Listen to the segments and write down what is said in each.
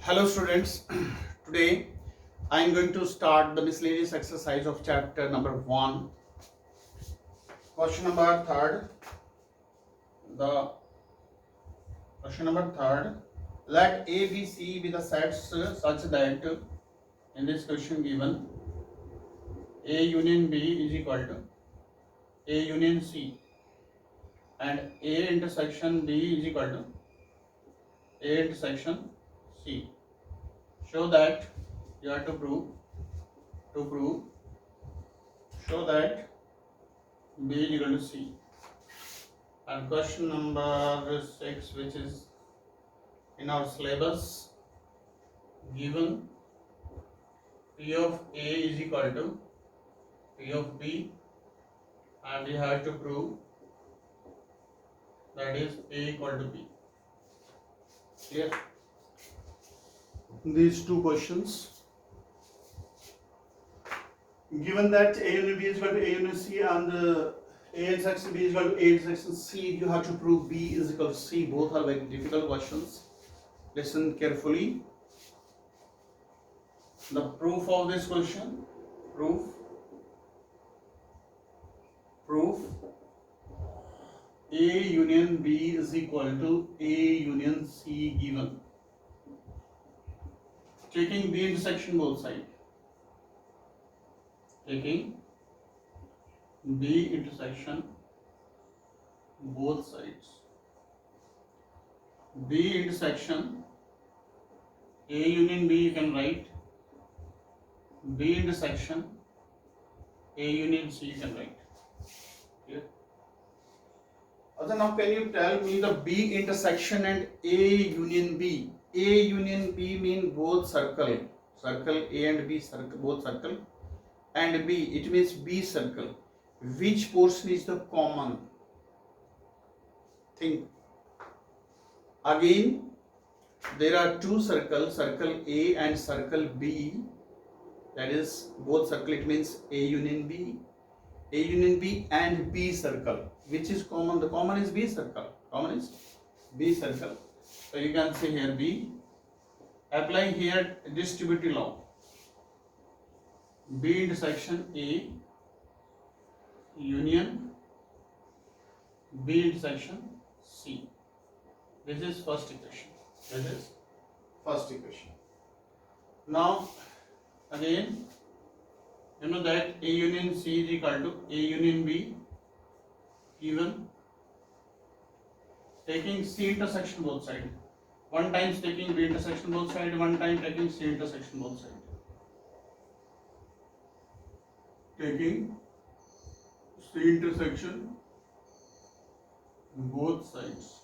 Hello students, today I am going to start the miscellaneous exercise of chapter number 1. Question number 3rd. The question number 3rd. Let A, B, C be the sets such that in this question given A union B is equal to A union C and A intersection B is equal to A intersection C. Show that you have to prove show that B is equal to C. And question number 6, which is in our syllabus, given P of A is equal to P of B, and we have to prove that is A equal to B. Clear? These two questions. Given that A union B is equal to A union C and A intersection B is equal to A intersection C, you have to prove B is equal to C. Both are very difficult questions. Listen carefully. The proof of this question, proof A union B is equal to A union C given. Taking B intersection both sides. Taking B intersection both sides. B intersection A union B you can write. B intersection A union C you can write. Clear? Now can you tell me the B intersection and A union B? A union B mean both circle A and B circle, both circle, and B, it means B circle. Which portion is the common? Think. Again, there are two circles, circle A and circle B. That is both circle, it means A union B and B circle. Which is common? The common is B circle. Common is B circle. So you can say here B. Apply here distributive law. B intersection A union B intersection C. This is first equation. Now again, you know that A union C is equal to A union B given taking C intersection both sides. One time taking B intersection both sides, one time taking C intersection both sides. Taking C intersection both sides.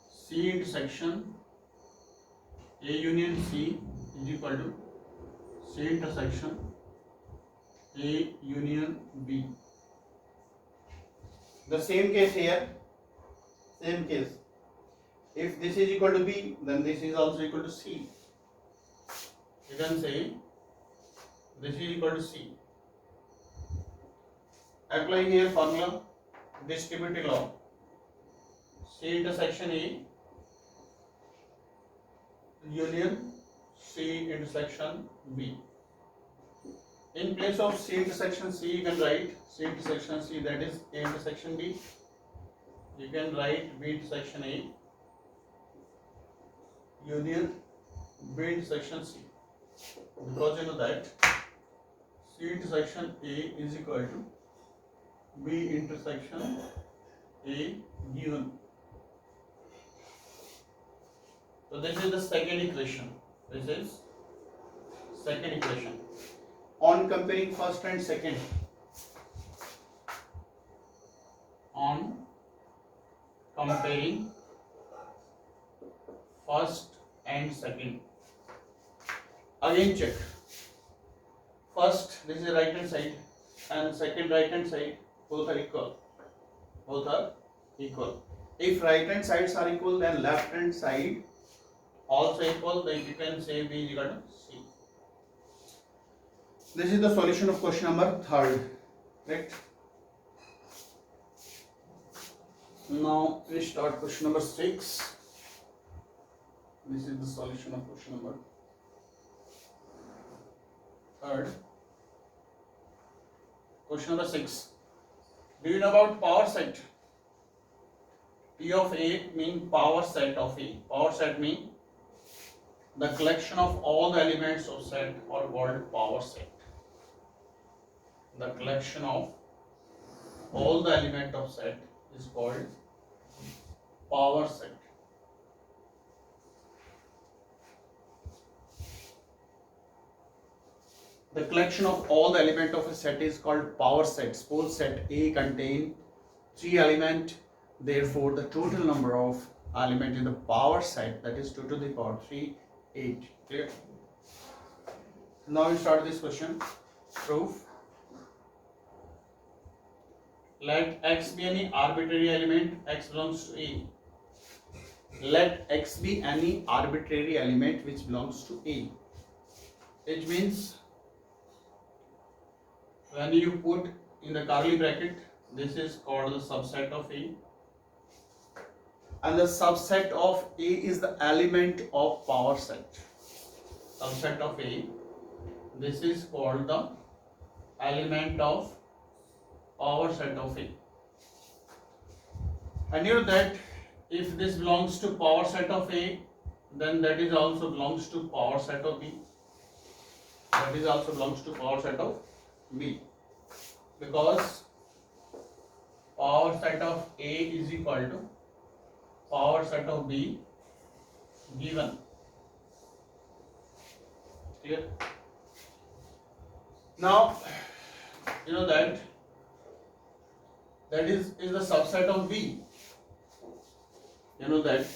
C intersection A union C is equal to C intersection A union B. The same case here, same case. If this is equal to B, then this is also equal to C. You can say this is equal to C. Apply here formula, distributive law. C intersection A union C intersection B. In place of C intersection C, you can write C intersection C, that is A intersection B. You can write B intersection A union B intersection C. Because you know that C intersection A is equal to B intersection A given. So this is the second equation. On comparing first and second. On comparing first and second. Again check. First, this is right hand side, and second right hand side, both are equal. If right hand sides are equal, then left hand side also equal, then you can say B is equal to C. This is the solution of question number 3rd. Right? Now we start question number 6. This is the solution of question number 3rd. Question number 6. Do you know about power set? P of A mean power set of A. Power set mean the collection of all the elements of set are called power set. The collection of all the element of set is called power set. The collection of all the element of a set is called power set. Suppose set A contain 3 elements. Therefore, the total number of element in the power set, that is 2 to the power 3, 8. Clear? Now we start this question. Proof. Let x be any arbitrary element. X belongs to A. Let x be any arbitrary element which belongs to A. It means when you put in the curly bracket, this is called the subset of A. And the subset of A is the element of power set. Subset of A, this is called the element of power set of A. And you know that if this belongs to power set of A, then that is also belongs to power set of B. That is also belongs to power set of B. Because power set of A is equal to power set of B given. Clear? Now you know that is the subset of B. You know that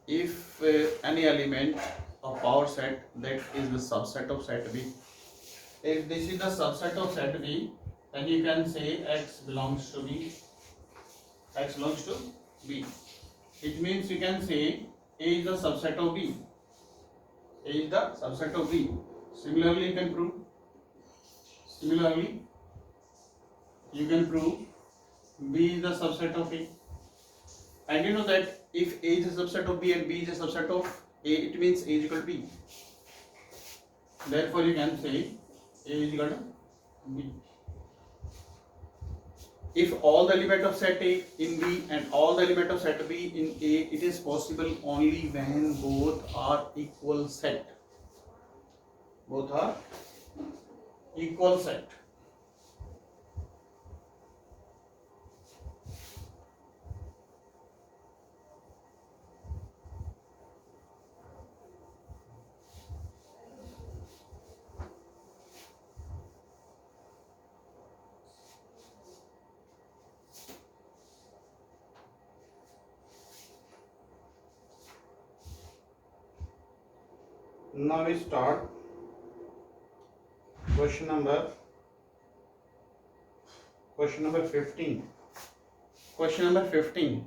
if any element of power set, that is the subset of set B. If this is the subset of set B, then you can say x belongs to B. X belongs to B. It means you can say A is the subset of B. A is the subset of B. Similarly, you can prove. Similarly, you can prove B is the subset of A. And you know that if A is a subset of B and B is a subset of A, it means A is equal to B. Therefore, you can say A is equal to B. If all the element of set A in B and all the element of set B in A, it is possible only when both are equal set. Both are equal set. Now we start question number 15. Question number 15.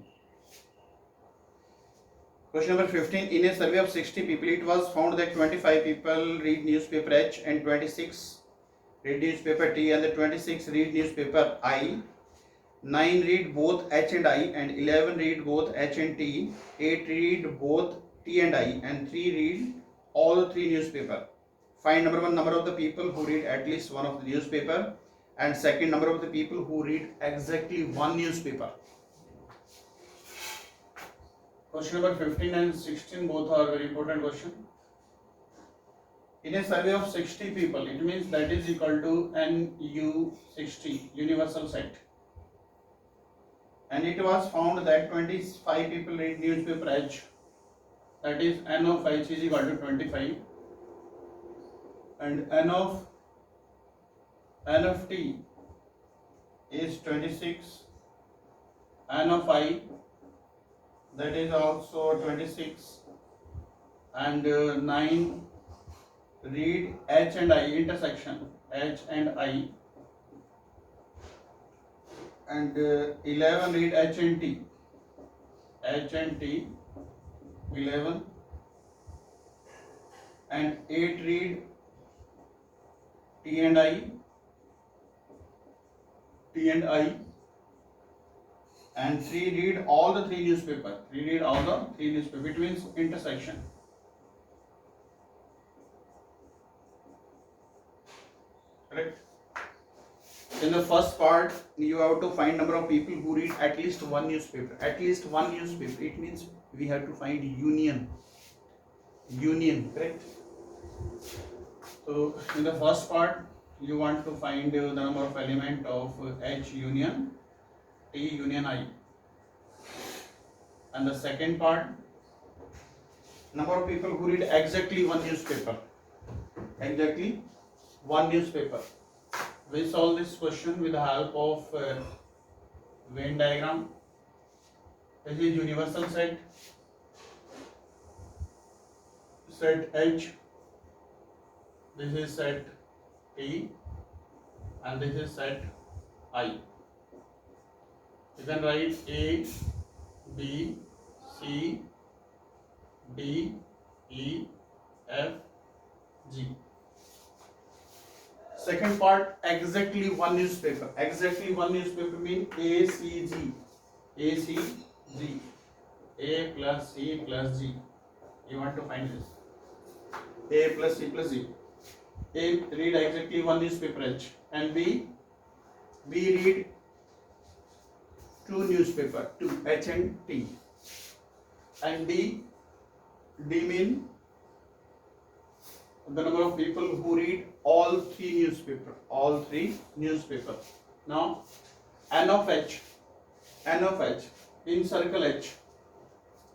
Question number 15. In a survey of 60 people, it was found that 25 people read newspaper H and 26 read newspaper T, and the 26 read newspaper I. 9 read both H and I, and 11 read both H and T. 8 read both T and I, and 3 read all the 3 newspaper. Find number 1 number of the people who read at least one of the newspaper, and second number of the people who read exactly one newspaper. Question number 15 and 16 both are very important question. In a survey of 60 people, it means that is equal to NU60, universal set. And it was found that 25 people read newspaper H. That is N of H is equal to 25, and N of T is 26, N of I, that is also 26, and 9 read H and I, intersection H and I, and 11 read H and T, 11, and 8 read T and I, and 3 read all the 3 newspaper. 3 read all the 3 newspaper. It means intersection. correct? In the first part, you have to find number of people who read at least one newspaper. At least one newspaper. It means we have to find union. Union, correct? So in the first part, you want to find the number of element of H union T union I. And the second part, number of people who read exactly one newspaper. Exactly one newspaper. We solve this question with the help of Venn diagram. This is universal set H. This is set T, and this is set I. You can write A, B, C, D, E, F, G. Second part, exactly one newspaper. Exactly one newspaper means A, C, G. A, C, G. A plus C plus G. You want to find this. A plus C plus G. A read exactly one newspaper H, and B read two newspaper, two H and T, and D mean the number of people who read all three newspaper. Now N of H in circle H.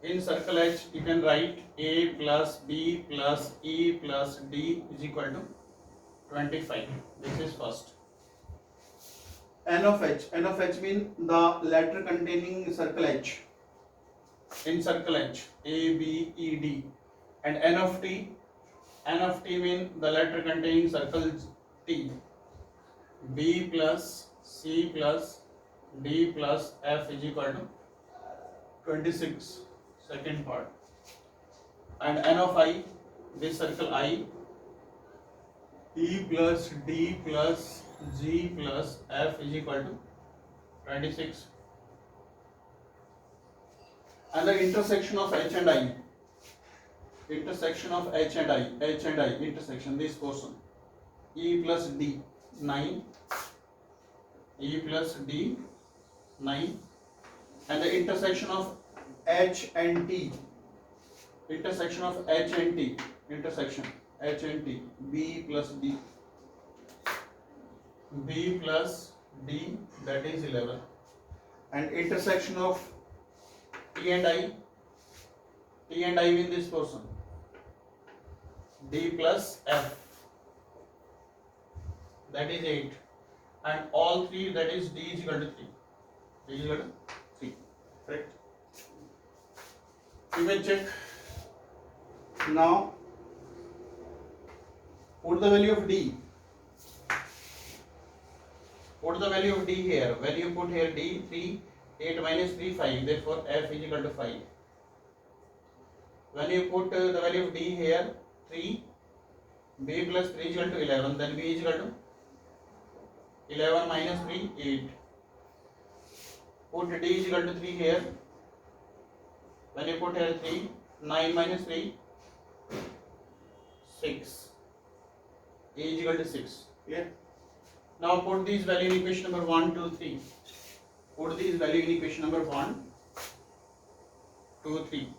In circle H, you can write A plus B plus E plus D is equal to 25. This is first. N of H means the letter containing circle H. In circle H, A, B, E, D. And N of T means the letter containing circle T. B plus C plus D plus F is equal to 26. Second part. And N of I, this circle I, E plus D plus G plus F is equal to 26. And the intersection of H and I. Intersection, this portion. E plus D, 9. E plus D, 9. And the intersection of H and T. Intersection, B plus D. B plus D, that is 11. And intersection of T and I in this portion. D plus F, that is 8. And all three, that is D is equal to 3. Correct? You can check. Now put the value of D. Put the value of D here. When you put here D, 3, 8 minus 3, 5. Therefore F is equal to 5. When you put the value of D here, 3, B plus 3 is equal to 11. Then B is equal to 11 minus 3, 8. Put D is equal to 3 here. When you put here 3, 9 minus 3, 6. A is equal to 6. Clear? Now put these value in equation number 1, 2, 3. Put these value in equation number 1, 2, 3.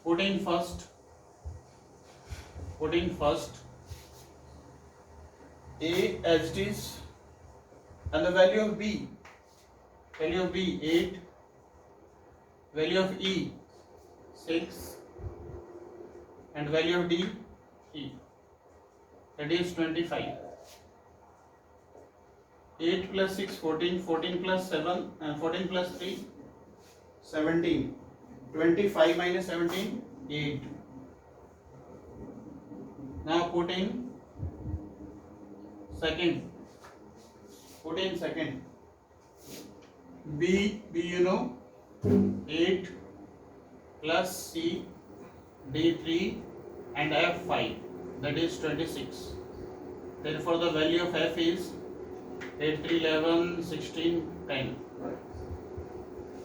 Put in first A as it is, and the value of B 8, value of E 6, and value of D 3, that is 25. 8 plus 6, 14, 14 plus 7, and 14 plus 3, 17. 25 minus 17, 8. Now put in second. B you know, 8 plus C, D 3, and F 5, that is 26. Therefore the value of F is 8, 3, 11, 16, 10.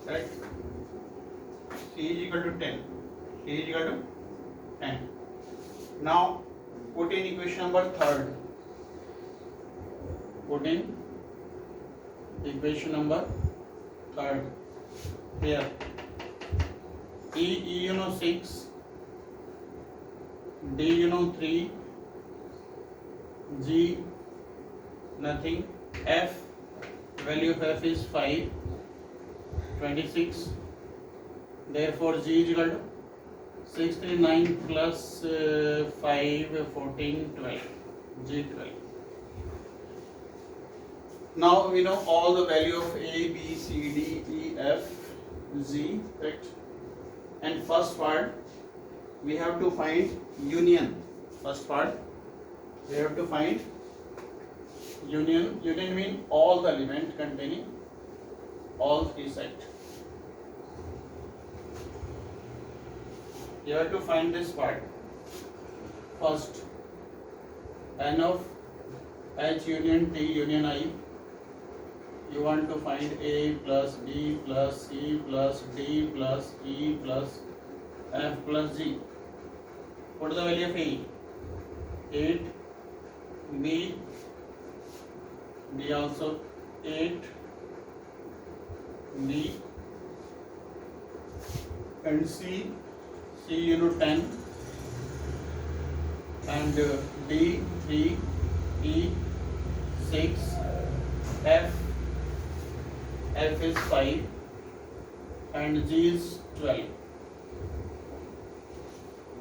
Right? C is equal to 10. Now put in equation number third. Put in equation number third. Here E you know 6, D you know 3, G nothing, F value of F is 5, 26. Therefore G is equal to 639 plus 5 14 12, G 12. Now we know all the value of A, B, C, D, E, F, Z, correct? And first part we have to find union. First part we have to find union. Union means all the element containing all three sets. You have to find this part. First, N of H union T union I. You want to find A plus B plus C plus D plus E plus F plus G. What is the value of A? 8. B also 8. B and C you know 10 and D 3, E 6, F is 5 and G is 12.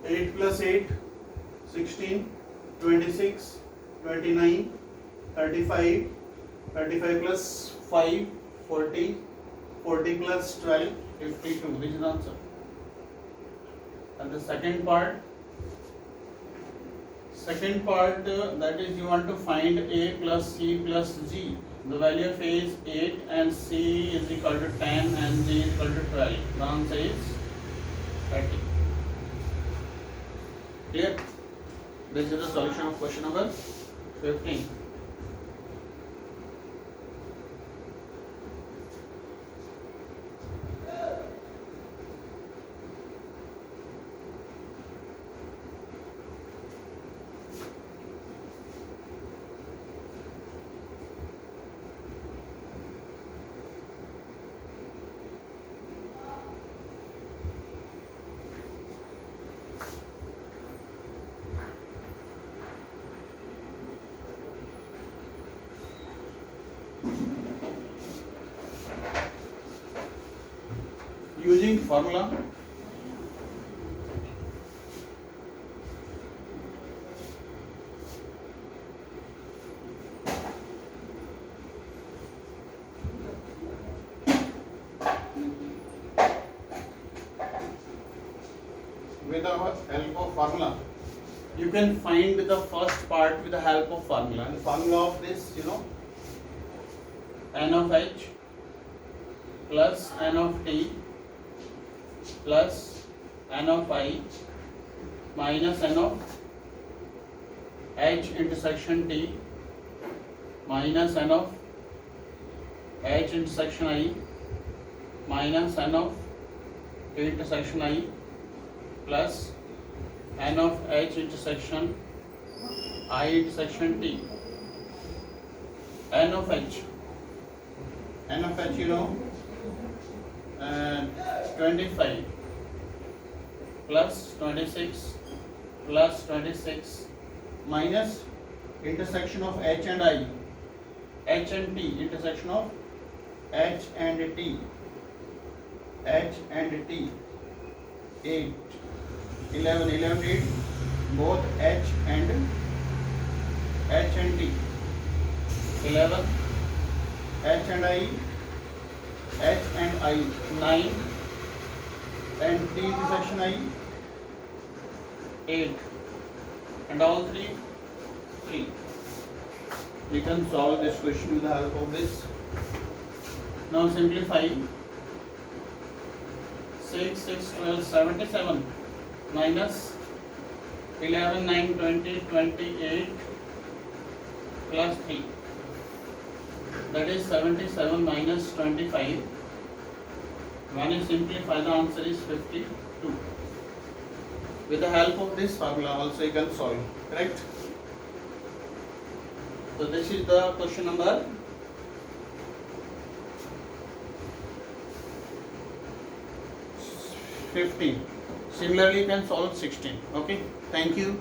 8 plus 8 16, 26, 29, 35, 35 plus 5 40, 40 plus 12 52. Which is the answer? And the second part that is you want to find A plus C plus G. The value of A is 8 and C is equal to 10 and G is equal to 12. The answer is 30. Clear? This is the solution of question number 15. Using formula with the help of formula, you can find the first part with the help of formula. And the formula of this, you know, N of H plus N of T plus N of I minus N of H intersection T minus N of H intersection I minus N of T intersection I plus N of H intersection I intersection T. N of H, you know, 25 plus 26 plus 26 minus intersection of H and I, H and T, intersection of H and T, 8, 11, 8, both H and T, 11, H and I, 9 and T intersection I, 8 and all 3. We can solve this question with the help of this. Now simplify. 6, 12, 77 minus 11, 9, 20, 28 plus 3. That is 77 minus 25. When you simplify, the answer is 52. With the help of this formula also you can solve, correct? So this is the question number 15. Similarly you can solve 16. Okay, thank you.